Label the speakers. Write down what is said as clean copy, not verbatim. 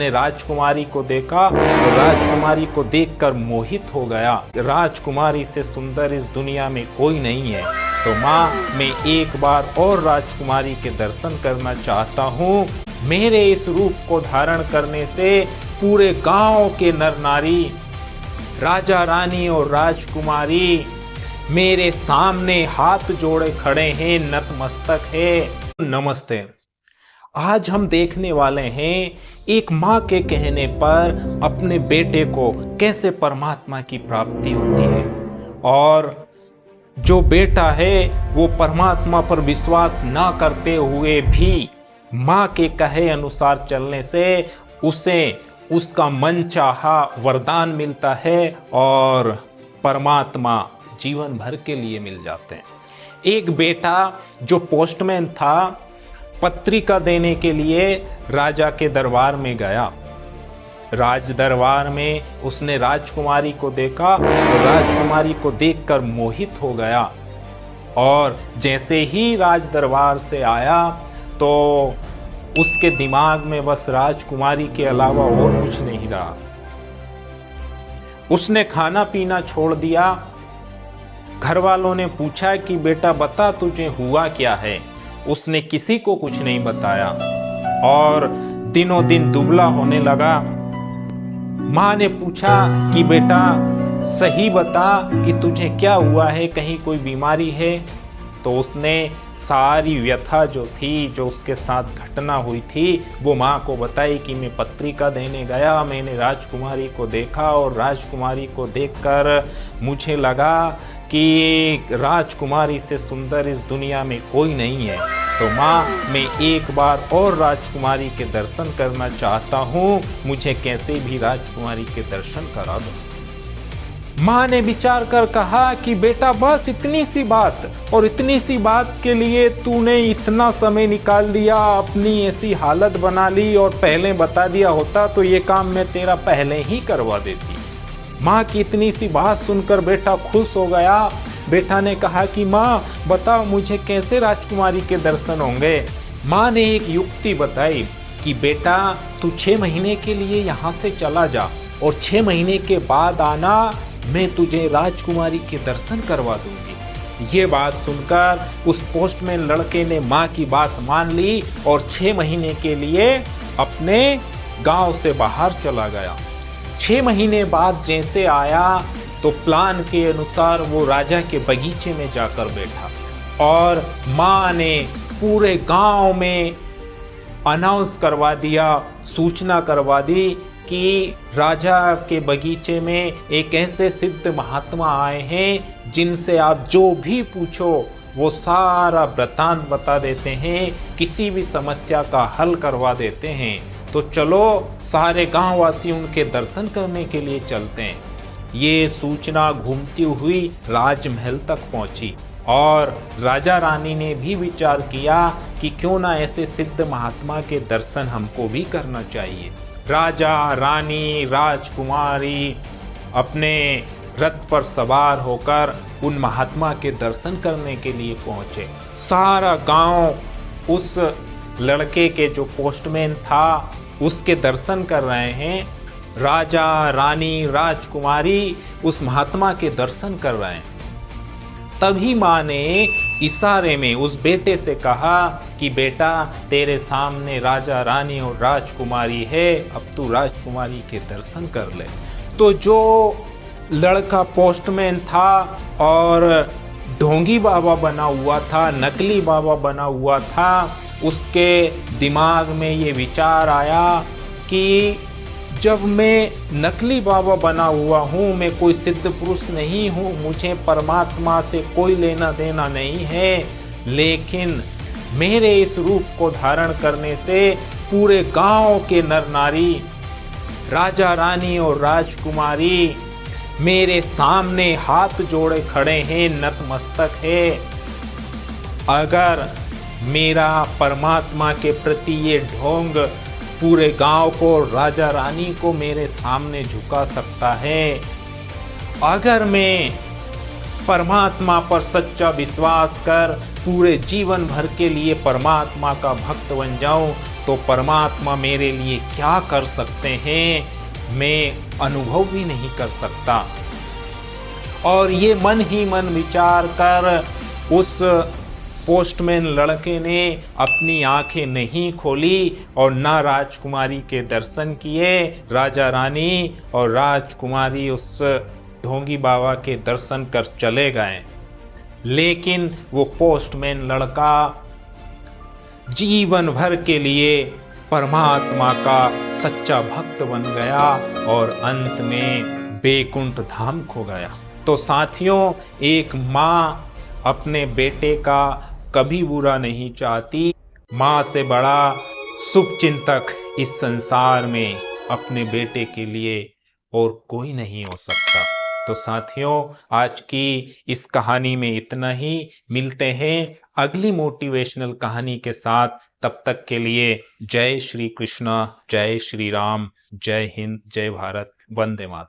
Speaker 1: उसने राजकुमारी को देखा तो राजकुमारी को देखकर मोहित हो गया। राजकुमारी से सुंदर इस दुनिया में कोई नहीं है। तो माँ, मैं एक बार और राजकुमारी के दर्शन करना चाहता हूँ। मेरे इस रूप को धारण करने से पूरे गांव के नर नारी, राजा रानी और राजकुमारी मेरे सामने हाथ जोड़े खड़े हैं, नतमस्तक है। नमस्ते। आज हम देखने वाले हैं एक माँ के कहने पर अपने बेटे को कैसे परमात्मा की प्राप्ति होती है, और जो बेटा है वो परमात्मा पर विश्वास ना करते हुए भी माँ के कहे अनुसार चलने से उसे उसका मन चाहा वरदान मिलता है और परमात्मा जीवन भर के लिए मिल जाते हैं। एक बेटा जो पोस्टमैन था, पत्रिका देने के लिए राजा के दरबार में गया। राज दरबार में उसने राजकुमारी को देखा तो राजकुमारी को देखकर मोहित हो गया, और जैसे ही राज दरबार से आया तो उसके दिमाग में बस राजकुमारी के अलावा और कुछ नहीं रहा। उसने खाना पीना छोड़ दिया। घर वालों ने पूछा कि बेटा बता तुझे हुआ क्या है। उसने किसी को कुछ नहीं बताया और दिनों दिन दुबला होने लगा। माँ ने पूछा कि बेटा सही बता कि तुझे क्या हुआ है, कहीं कोई बीमारी है। तो उसने सारी व्यथा जो थी, जो उसके साथ घटना हुई थी, वो माँ को बताई कि मैं पत्रिका देने गया, मैंने राजकुमारी को देखा और राजकुमारी को देखकर मुझे लगा कि राजकुमारी से सुंदर इस दुनिया में कोई नहीं है। तो माँ, मैं एक बार और राजकुमारी के दर्शन करना चाहता हूँ, मुझे कैसे भी राजकुमारी के दर्शन करा दो। माँ ने विचार कर कहा कि बेटा बस इतनी सी बात, और इतनी सी बात के लिए तूने इतना समय निकाल दिया, अपनी ऐसी हालत बना ली, और पहले बता दिया होता तो ये काम मैं तेरा पहले ही करवा देती। माँ की इतनी सी बात सुनकर बेटा खुश हो गया। बेटा ने कहा कि माँ बताओ मुझे कैसे राजकुमारी के दर्शन होंगे। माँ ने एक युक्ति बताई कि बेटा तू 6 महीने के लिए यहाँ से चला जा, और 6 महीने के बाद आना, मैं तुझे राजकुमारी के दर्शन करवा दूंगी। ये बात सुनकर उस पोस्टमैन लड़के ने माँ की बात मान ली और 6 महीने के लिए अपने गांव से बाहर चला गया। 6 महीने बाद जैसे आया तो प्लान के अनुसार वो राजा के बगीचे में जाकर बैठा, और माँ ने पूरे गांव में अनाउंस करवा दिया, सूचना करवा दी कि राजा के बगीचे में एक ऐसे सिद्ध महात्मा आए हैं जिनसे आप जो भी पूछो वो सारा वृत्तांत बता देते हैं, किसी भी समस्या का हल करवा देते हैं। तो चलो सारे गांववासी उनके दर्शन करने के लिए चलते हैं। ये सूचना घूमती हुई राजमहल तक पहुंची, और राजा रानी ने भी विचार किया कि क्यों ना ऐसे सिद्ध महात्मा के दर्शन हमको भी करना चाहिए। राजा रानी राजकुमारी अपने रथ पर सवार होकर उन महात्मा के दर्शन करने के लिए पहुंचे। सारा गांव उस लड़के के जो पोस्टमैन था उसके दर्शन कर रहे हैं। राजा रानी राजकुमारी उस महात्मा के दर्शन कर रहे हैं। तभी माँ ने इशारे में उस बेटे से कहा कि बेटा तेरे सामने राजा रानी और राजकुमारी है, अब तू राजकुमारी के दर्शन कर ले। तो जो लड़का पोस्टमैन था और ढोंगी बाबा बना हुआ था, नकली बाबा बना हुआ था, उसके दिमाग में ये विचार आया कि जब मैं नकली बाबा बना हुआ हूँ, मैं कोई सिद्ध पुरुष नहीं हूँ, मुझे परमात्मा से कोई लेना देना नहीं है, लेकिन मेरे इस रूप को धारण करने से पूरे गांव के नर नारी, राजा रानी और राजकुमारी मेरे सामने हाथ जोड़े खड़े हैं, नतमस्तक है। अगर मेरा परमात्मा के प्रति ये ढोंग पूरे गांव को, राजा रानी को मेरे सामने झुका सकता है, अगर मैं परमात्मा पर सच्चा विश्वास कर पूरे जीवन भर के लिए परमात्मा का भक्त बन जाऊं तो परमात्मा मेरे लिए क्या कर सकते हैं मैं अनुभव भी नहीं कर सकता। और ये मन ही मन विचार कर उस पोस्टमैन लड़के ने अपनी आंखें नहीं खोली और ना राजकुमारी के दर्शन किए। राजा रानी और राजकुमारी उस ढोंगी बाबा के दर्शन कर चले गए, लेकिन वो पोस्टमैन लड़का जीवन भर के लिए परमात्मा का सच्चा भक्त बन गया और अंत में बैकुंठ धाम खो गया। तो साथियों, एक माँ अपने बेटे का कभी बुरा नहीं चाहती। माँ से बड़ा शुभचिंतक इस संसार में अपने बेटे के लिए और कोई नहीं हो सकता। तो साथियों, आज की इस कहानी में इतना ही। मिलते हैं अगली मोटिवेशनल कहानी के साथ। तब तक के लिए जय श्री कृष्ण, जय श्री राम, जय हिंद, जय भारत, वंदे मातरम।